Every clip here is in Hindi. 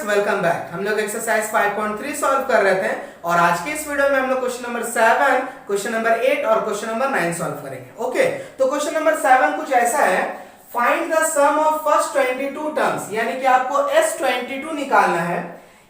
Students, welcome back. हम लोग एक्सरसाइज 5.3 सॉल्व कर रहे थे और आज के इस वीडियो में हम लोग क्वेश्चन नंबर 7, क्वेश्चन नंबर 8 और क्वेश्चन नंबर 9 सॉल्व करेंगे। ओके, तो क्वेश्चन नंबर 7 कुछ ऐसा है, find the sum of first 22 terms, यानी कि आपको S22 निकालना है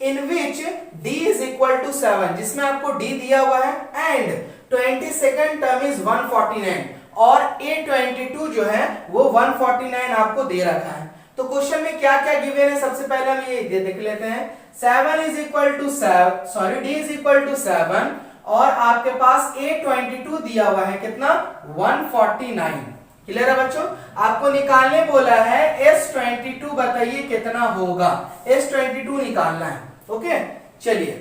in which D is equal to 7, जिसमें आपको D दिया हुआ है एंड 22nd टर्म इज 149 और A22 जो है वो 149 आपको दे रखा है। तो क्वेश्चन में क्या क्या गिवन है, सबसे पहले हम ये देख लेते हैं। 7 is equal to 7, sorry D is equal to 7 और आपके पास A22 दिया हुआ है कितना, 149। क्लियर है बच्चों? आपको निकालने बोला है S22, बताइए कितना होगा, S22 निकालना है। ओके, चलिए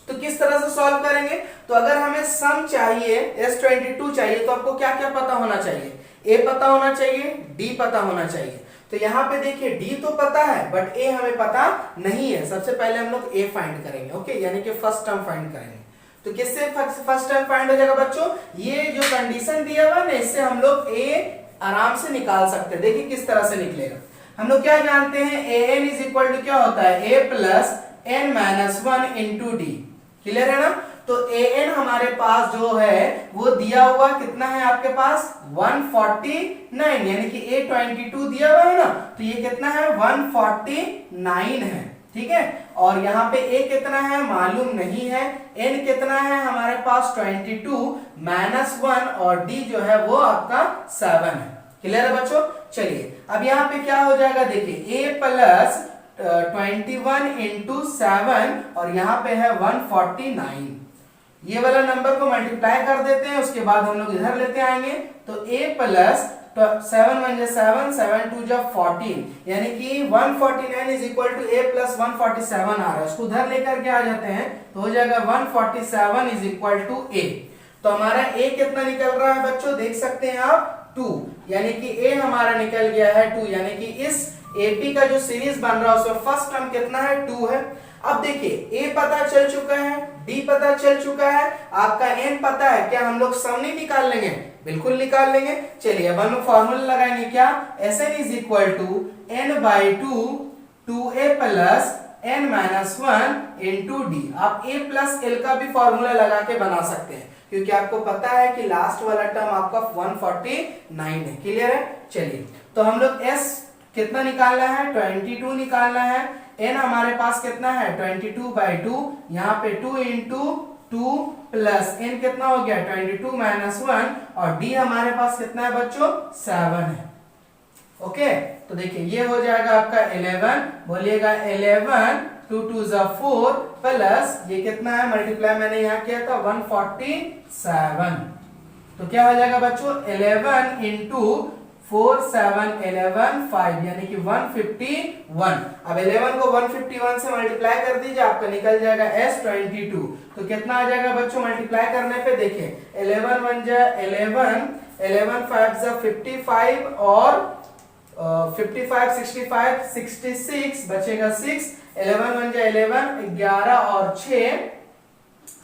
तो किस तरह से सॉल्व करेंगे। तो अगर हमें सम चाहिए, S22 चाहिए, तो आपको क्या क्या पता होना चाहिए, A पता होना चाहिए, D पता होना चाहिए। तो यहाँ पे देखिए D तो पता है बट A हमें पता नहीं है। सबसे पहले हम लोग A फाइंड करेंगे। ओके, यानी कि फर्स्ट टर्म फाइंड करेंगे। तो किससे फर्स्ट टर्म फाइंड हो जाएगा बच्चों, ये जो कंडीशन दिया हुआ ना, इससे हम लोग A आराम से निकाल सकते हैं। देखिए किस तरह से निकलेगा। हम लोग क्या जानते हैं, AN इज इक्वल टू क्या होता है, A plus N minus 1 into D। Clear है ना? तो AN हमारे पास जो है वो दिया हुआ कितना है आपके पास, 149, यानी कि A22 दिया हुआ है ना, तो ये कितना है, 149 है। ठीक है, और यहाँ पे A कितना है मालूम नहीं है, N कितना है हमारे पास 22 माइनस 1 और D जो है वो आपका 7 है। क्लियर है बच्चों? चलिए अब यहाँ पे क्या हो जाएगा, देखिए A प्लस 21 इंटू 7 और यहाँ पे है 149। ये वाला नंबर को मल्टीप्लाई कर देते हैं, उसके बाद हम लोग इधर लेते आएंगे। तो A प्लस 7 1 7 7 2 14, यानी कि 149 is equal to A plus 147 आ रहा है। उसको उधर लेकर के आ जाते हैं तो हो जाएगा 147 इज इक्वल टू A। तो हमारा A कितना निकल रहा है बच्चों, देख सकते हैं आप 2, यानी कि A हमारा निकल गया है 2, यानी कि इस AP का जो सीरीज बन रहा है उसमें फर्स्ट टर्म कितना है, 2 है। अब देखिए A पता चल चुका है, D पता चल चुका है, आपका N पता है, क्या हम लोग सम नहीं निकाल लेंगे, बिल्कुल निकाल लेंगे। चलिए अब हम लोग फॉर्मूला लगाएंगे, क्या, Sn is equal to N by 2 2A plus N minus 1 into D। आप A प्लस L का भी फॉर्मूला लगा के बना सकते हैं, क्योंकि आपको पता है कि लास्ट वाला टर्म आपका 149 है। क्लियर है? चलिए तो हम लोग S कितना निकालना है, 22 निकालना है। N हमारे पास कितना है, 22 बाई 2, यहाँ पे 2 इंटू 2 प्लस N कितना हो गया, 22 माइनस 1 और D हमारे पास कितना है बच्चों, 7 है। ओके, तो देखिए ये हो जाएगा आपका 11, बोलिएगा 11 2 2 4 प्लस ये कितना है, मल्टीप्लाई मैंने यहाँ किया था 147। तो क्या हो जाएगा बच्चों, 11 इंटू 4 7 11 5, यानी कि 151। अब 11 को 151 से मल्टीप्लाई कर दीजिए, आपका निकल जाएगा S22। तो कितना आ जाएगा बच्चों, मल्टीप्लाई करने पे देखिए 11 1 जा 11, 11 5 जा 55 और 55 65 66 बचेगा 6, 11 1 जा 11, 11 और 6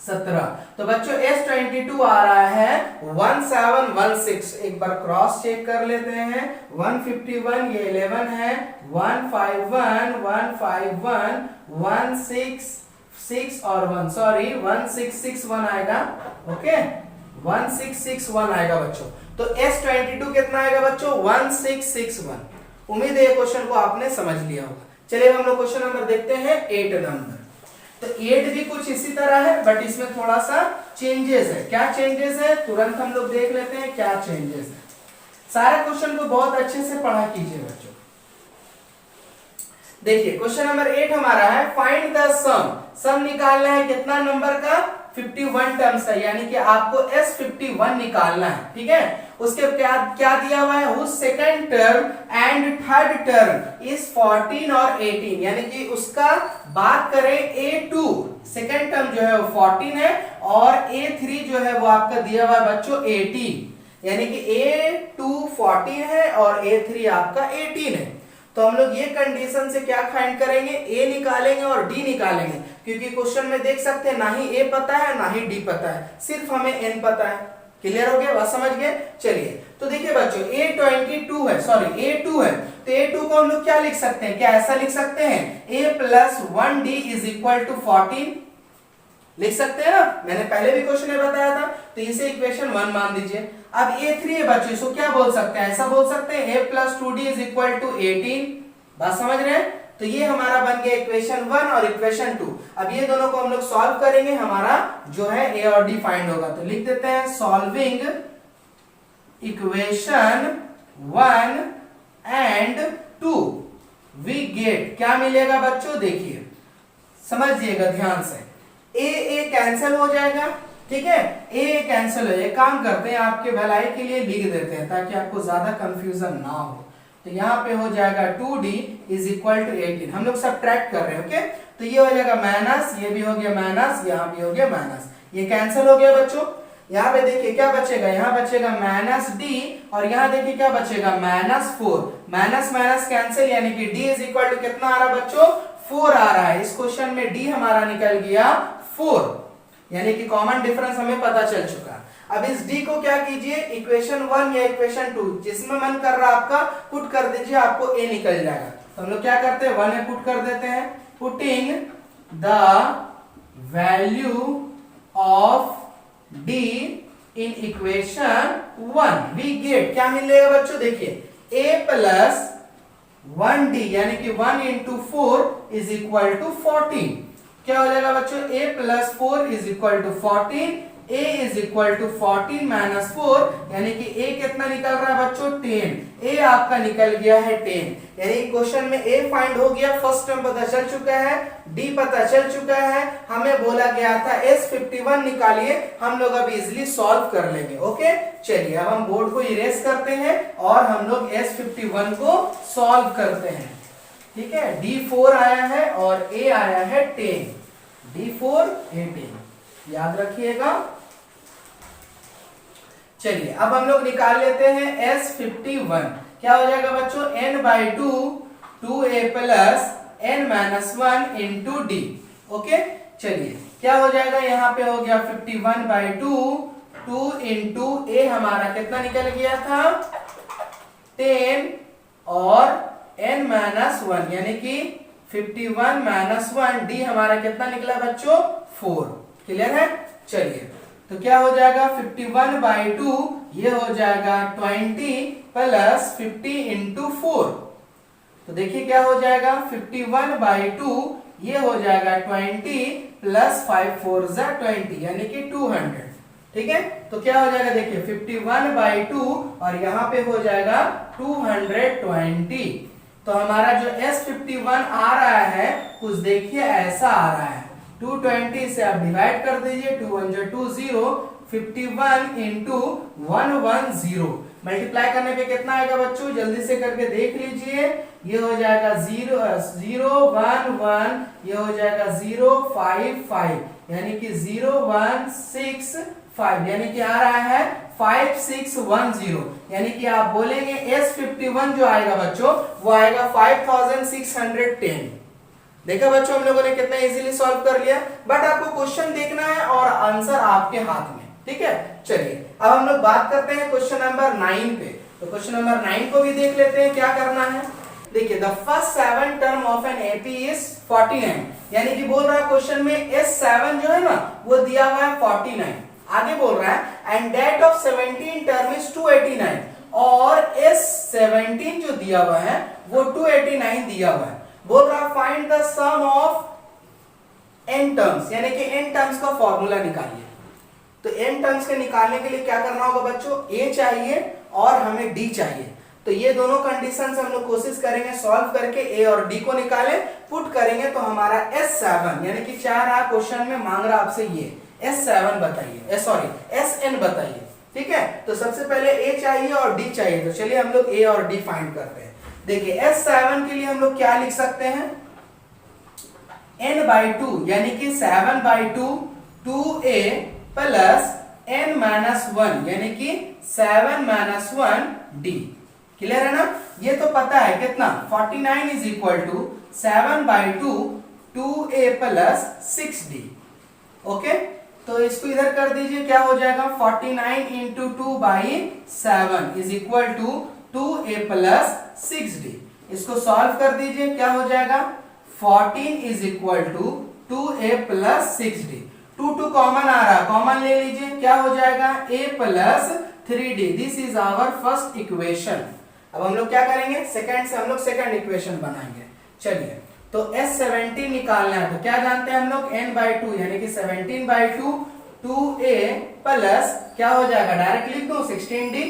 17। तो बच्चों S22 आ रहा है 1716। एक बार क्रॉस चेक कर लेते हैं, 151 ये 11 है, 151 151 166 और 1, सॉरी 1661 आएगा। ओके, 1661 आएगा बच्चों। तो S22 कितना आएगा बच्चों, 1661। उम्मीद है ये क्वेश्चन को आपने समझ लिया होगा। चलिए हम लोग क्वेश्चन नंबर देखते हैं 8 नंबर। तो 8 भी कुछ इसी तरह है बट इसमें थोड़ा सा चेंजेस है। क्या चेंजेस है, तुरंत हम लोग देख लेते हैं क्या चेंजेस है। सारे क्वेश्चन को बहुत अच्छे से पढ़ा कीजिए बच्चों। देखिए क्वेश्चन नंबर 8 हमारा है, फाइंड द सम निकालना है कितना नंबर का, 51 टर्म्स का, यानी कि आपको S51 निकालना है। ठीक है, उसके क्या दिया हुआ है, उस second term and third term is 14 और 18, यानी कि उसका बात करें A2 सेकंड टर्म जो है वो 14 है और A3 जो है वो आपका दिया हुआ है बच्चों 18, यानी कि A2 14 है और A3 आपका 18 है। तो हम लोग ये कंडीशन से क्या फाइंड करेंगे, A निकालेंगे और D निकालेंगे, क्योंकि क्वेश्चन में देख सकते हैं ना ही A पता है ना ही D पता है, सिर्फ हमें N पता है। क्लियर हो गया, बात समझ गए। चलिए तो देखिए बच्चों A22 है, सॉरी A2 है, तो A2 को हम लोग क्या लिख सकते हैं, क्या ऐसा लिख सकते हैं A plus 1D is equal to 14, लिख सकते हैं ना, मैंने पहले भी क्वेश्चन में बताया था। तो इसे इक्वेशन 1 मान दीजिए। अब A3 है बच्चों, इसको क्या बोल सकते हैं, ऐसा बोल सकते हैं A plus 2D is equal to 18, बात समझ रहे हैं। तो ये हमारा बन गया इक्वेशन 1 और इक्वेशन 2। अब ये दोनों को हम लोग सॉल्व करेंगे, हमारा जो है A और D फाइंड होगा। तो लिख देते हैं solving equation 1 and 2 we get, क्या मिलेगा बच्चों, देखिए समझिएगा ध्यान से, ए कैंसिल हो जाएगा, ठीक है, ए कैंसिल हो जाएगा। काम करते हैं आपके भलाई के लिए लिख देते हैं ताकि आपको ज्यादा कंफ्यूजन ना हो। तो यहाँ पे हो जाएगा 2D इज इक्वल टू 18, हम लोग सब्ट्रैक्ट कर रहे हैं, ओके। तो ये हो जाएगा माइनस, ये भी हो गया माइनस, यहाँ भी हो गया माइनस, ये कैंसिल हो गया बच्चों। यहाँ पे देखिए क्या बचेगा, यहाँ बचेगा माइनस डी, और यहाँ देखिए क्या बचेगा -4, माइनस माइनस कैंसिल, यानी कि डी इज इक्वल टू कितना आ रहा है बच्चों, 4 आ रहा है। इस क्वेश्चन में डी हमारा निकल गया 4, यानी कि कॉमन डिफरेंस हमें पता चल चुका। अब इस डी को क्या कीजिए, इक्वेशन 1 या इक्वेशन 2 जिसमें मन कर रहा है आपका पुट कर दीजिए, आपको ए निकल जाएगा। तो हम लोग क्या करते हैं, 1 में पुट कर देते हैं, putting the value of D in equation 1 we get, क्या मिलेगा बच्चों, देखिए a प्लस 1d यानी कि 1 इंटू 4 इज इक्वल टू 14, क्या हो जाएगा बच्चों, a plus 4 is equal to 14, a is equal to 14 minus 4, यानी कि a कितना निकल रहा है बच्चों, 10, a आपका निकल गया है 10, यानी क्वेश्चन में a फाइंड हो गया, फर्स्ट टर्म पता चल चुका है, d पता चल चुका है, हमें बोला गया था S51 निकालिए, हम लोग अब इजीली सॉल्व कर लेंगे, ओके। चलिए अब हम बोर्ड को इरेज करते हैं और हम लोग S51 को सॉल्व करते हैं, ठीक है। D4 आया है और a आया है 10, D4 18, याद रखिएगा। चलिए अब हम लोग निकाल लेते हैं S51, क्या हो जाएगा बच्चों, n by 2 2a plus n minus 1 into D, okay. चलिए क्या हो जाएगा, यहाँ पे हो गया 51 बाई 2 इंटू a हमारा कितना निकल गया था 10 और n माइनस 1 यानी कि 51 माइनस 1, डी हमारा कितना निकला बच्चों 4, क्लियर है। चलिए तो क्या हो जाएगा 51 बाई 2, ये हो जाएगा 20 प्लस 50 इंटू 4, तो देखिए क्या हो जाएगा 51 बाई 2, ये हो जाएगा 20 प्लस 5 4 जा 20 यानी कि 200, ठीक है। तो क्या हो जाएगा देखिए 51 बाई 2 और यहाँ पे हो जाएगा 220, तो हमारा जो S51 आ रहा है कुछ देखिए ऐसा आ रहा है, 220 से आप डिवाइड कर दीजिए, 2 1 2 0, 51 इंटू 110, मल्टीप्लाई करने पे कितना आएगा बच्चों, जल्दी से करके देख लीजिए, ये हो जाएगा 0 0 1 1, ये हो जाएगा 0 5 5, यानी कि 0 1 6 5, यानी कि आ रहा है 5610, यानी कि आप बोलेंगे S51 जो आएगा बच्चों वो आएगा 5610। देखा बच्चों हम लोगों ने कितना इजीली सॉल्व कर लिया, बट आपको क्वेश्चन देखना है और आंसर आपके हाथ में, ठीक है। चलिए अब हम लोग बात करते हैं क्वेश्चन नंबर 9 पे, तो क्वेश्चन नंबर 9 को भी देख लेते हैं क्या करना है। देखिए the first 7 term of an AP is 49, यानी कि बोल रहा है क्वेश्चन में S7 जो है ना वो दिया हुआ है 49, आगे बोल रहा है and that of 17 term is 289, और S17 जो दिया हुआ है वो 289 दिया हुआ है। बोल रहा find the sum of n terms, यानी कि n टर्म्स का फॉर्मूला निकालिए। तो n टर्म्स के निकालने के लिए क्या करना होगा बच्चों, a चाहिए और हमें d चाहिए, तो ये दोनों कंडीशंस हम लोग कोशिश करेंगे सॉल्व करके a और d को निकालें, पुट करेंगे तो हमारा S7 यानी कि 4 क्वेश्चन में मांग रहा आपसे ये S7 बताइए, सॉरी Sn बताइए, ठीक है। तो सबसे पहले a चाहिए और d चाहिए, तो चलिए हम लोग a और d फाइंड करते हैं। देखिए S7 के लिए हम लोग क्या लिख सकते हैं, n बाई 2 यानी कि 7 by 2 2a plus n minus 1 यानी कि 7 माइनस 1 d, क्लियर है ना। ये तो पता है कितना 49 is equal to 7 by 2 2a plus 6d, okay. तो इसको इधर कर दीजिए, क्या हो जाएगा 49 into 2/7 is equal to 2a plus 6d। इसको सॉल्व कर दीजिए, क्या हो जाएगा 14 is equal to 2a plus 6d। 2 common आ रहा, कॉमन ले लीजिए, क्या हो जाएगा a plus 3d। This is our first equation. अब हम लोग क्या करेंगे, सेकंड से हम लोग सेकंड इक्वेशन बनाएंगे। चलिए, तो S17 निकालना है, तो क्या जानते हैं हम लोग n/2 यानी कि 17/2 2a प्लस क्या हो जाएगा, डायरेक्ट लिख दो 16d।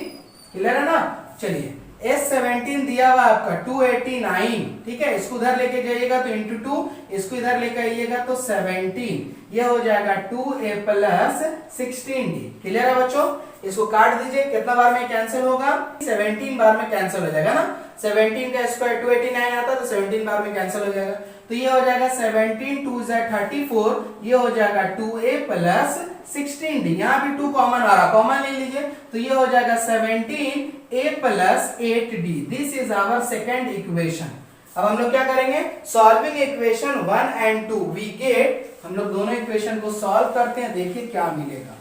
क्लियर है ना। चलिए, S17 दिया हुआ आपका 289, ठीक है, इसको उधर लेके जाइएगा तो इंटू 2, इसको इधर लेके आइएगा तो 17, ये हो जाएगा 2a प्लस 16d। क्लियर है बच्चों। इसको काट दीजिए, कितना बार में कैंसिल होगा, 17 बार में कैंसिल हो जाएगा ना। 17 का स्क्वायर 289 आता है, तो 17 बार में कैंसिल हो जाएगा। तो ये हो जाएगा 17 2 34, ये हो जाएगा 2a प्लस 16d। यहाँ भी 2 कॉमन आ रहा, कॉमन ले लीजिए, तो ये हो जाएगा 17a plus 8d। This is our second equation. अब हम लोग क्या करेंगे, solving equation 1 and 2 we get, हम लोग दोनों इक्वेशन को सॉल्व करते हैं, देखिए क्या मिलेगा।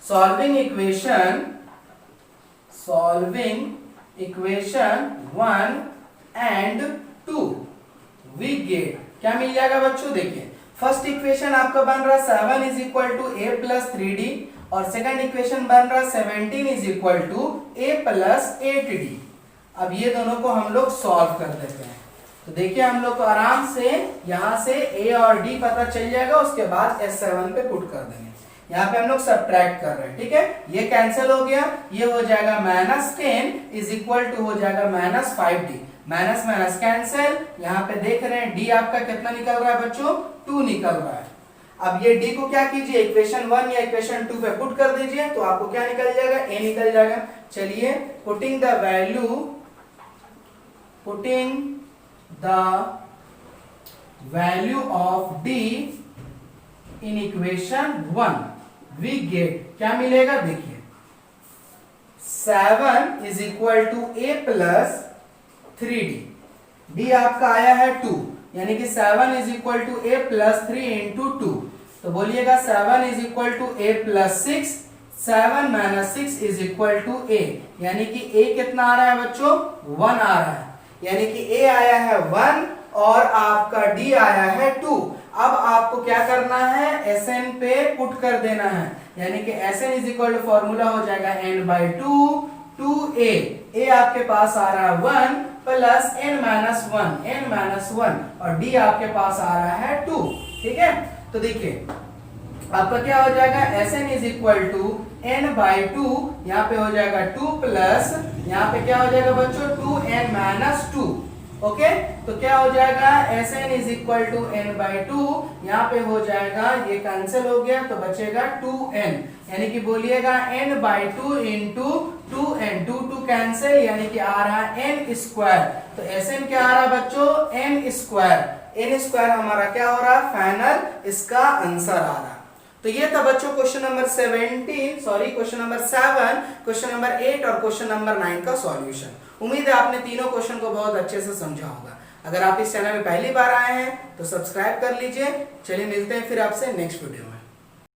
Solving equation 1 and 2 we get, क्या मिल जाएगा बच्चों। देखिए, फर्स्ट इक्वेशन आपका बन रहा 7 is equal to a plus 3d, और सेकंड इक्वेशन बन रहा 17 is equal to a plus 8d। अब ये दोनों को हम लोग सॉल्व कर देते हैं, तो देखिए हम लोग को आराम से यहाँ से a और d पता चल जाएगा, उसके बाद S7 पे पुट कर देंगे। यहाँ पे हम लोग सब्ट्रैक्ट कर रहे हैं, ठीक है, ये कैंसिल हो गया, ये हो जाएगा -10 इज इक्वल टू हो जाएगा -5d। माइनस माइनस कैंसिल, यहाँ पे देख रहे हैं d आपका कितना निकल रहा है बच्चों, 2 निकल रहा है। अब ये d को क्या कीजिए, इक्वेशन 1 या इक्वेशन 2 पे पुट कर दीजिए, तो आपको क्या निकल जाएगा, a निकल जाएगा। चलिए, putting the value of d in equation 1 we get, क्या मिलेगा, देखिए 7 is equal to a plus 3d। d आपका आया है 2, यानी कि 7 is equal to a plus 3 into 2, तो बोलिएगा 7 is equal to a plus 6, 7 minus 6 is equal to a, यानी कि a कितना आ रहा है बच्चों, 1 आ रहा है, यानी कि a आया है 1 और आपका d आया है 2। अब आपको क्या करना है, Sn पे पुट कर देना है, यानी कि Sn is equal to formula हो जाएगा n/2 2a, a आपके पास आ रहा है 1 प्लस n-1 और d आपके पास आ रहा है 2, ठीक है। तो देखिए आपका क्या हो जाएगा, Sn is equal to n/2, यहाँ पे हो जाएगा 2 प्लस, यहाँ पे क्या हो जाएगा बच्चों 2n-2, ओके। तो क्या हो जाएगा, Sn is equal to n/2, यहाँ पे हो जाएगा, ये कैंसिल हो गया तो बचेगा 2n, यानी कि बोलिएगा n/2 इंटू 2n, 2 कैंसिल, यानी कि आ रहा है n स्क्वायर। तो Sn क्या आ रहा है बच्चों, n स्क्वायर हमारा क्या हो रहा है, फाइनल इसका आंसर आ रहा है। तो ये था बच्चों क्वेश्चन नंबर 7, क्वेश्चन नंबर 8 और क्वेश्चन नंबर 9 का सॉल्यूशन। उम्मीद है आपने तीनों क्वेश्चन को बहुत अच्छे से समझा होगा। अगर आप इस चैनल में पहली बार आए हैं तो सब्सक्राइब कर लीजिए। चलिए मिलते हैं फिर आपसे नेक्स्ट वीडियो में।